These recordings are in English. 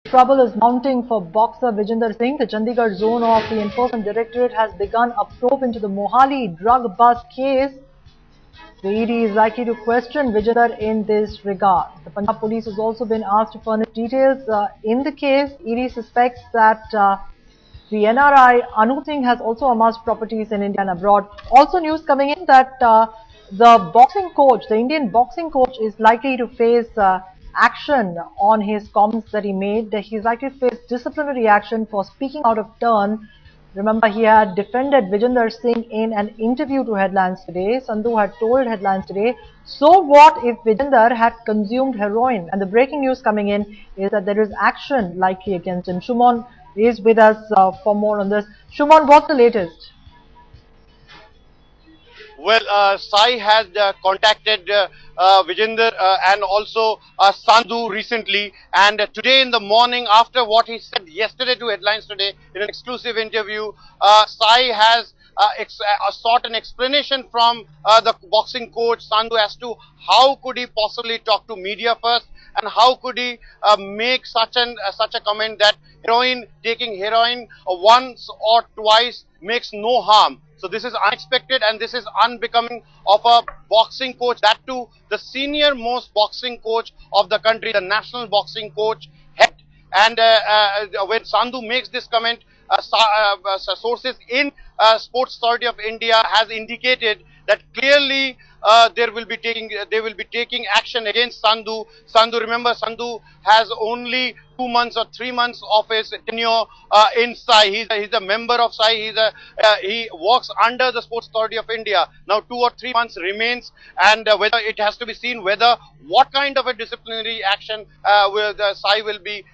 Trouble is mounting for boxer Vijender Singh. The Chandigarh zone of the Enforcement Directorate has begun a probe into the Mohali drug bust case. The ED is likely to question Vijender in this regard. The Punjab police has also been asked to furnish details in the case. ED suspects that the NRI Anup Singh has also amassed properties in India and abroad. Also news coming in that the boxing coach, the Indian boxing coach, is likely to face action on his comments that he made. He's likely to face disciplinary action for speaking out of turn. Remember, he had defended Vijender Singh in an interview to Headlines Today. Sandhu had told Headlines Today, so what if Vijender had consumed heroin? And the breaking news coming in is that there is action likely against him. Shumon is with us for more on this. Shumon, what's the latest? Well, Sai has contacted Vijender and also Sandhu recently, and today in the morning, after what he said yesterday to Headlines Today in an exclusive interview, Sai has sought an explanation from the boxing coach Sandhu as to how could he possibly talk to media first, and how could he make such a comment that taking heroin once or twice makes no harm. So this is unexpected and this is unbecoming of a boxing coach, that too the senior most boxing coach of the country, the national boxing coach head. And when Sandhu makes this comment, sources in Sports Authority of India has indicated that clearly they will be taking action against Sandhu. Remember, Sandhu has only 2 months or 3 months of his tenure in SAI. He's a member of SAI. He works under the Sports Authority of India. Now 2 or 3 months remains, and whether it has to be seen what kind of a disciplinary action SAI will be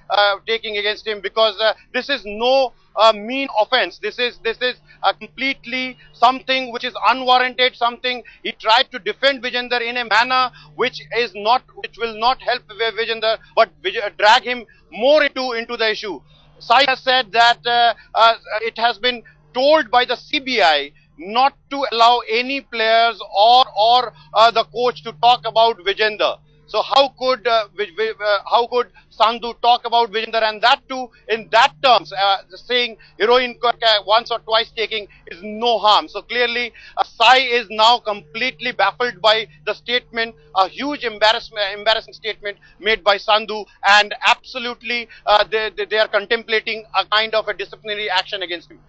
taking against him, because this is no mean offense. This is completely something which is unwarranted. Something he tried to defend Vijender in a manner which will not help Vijender, but drag him more into the issue. Sai has said that it has been told by the CBI not to allow any players or the coach to talk about Vijender. So how could Sandhu talk about Vijender, and that too in that terms, saying heroin once or twice taking is no harm. So clearly Sai is now completely baffled by the statement, a huge embarrassing statement made by Sandhu, and absolutely they are contemplating a kind of a disciplinary action against him.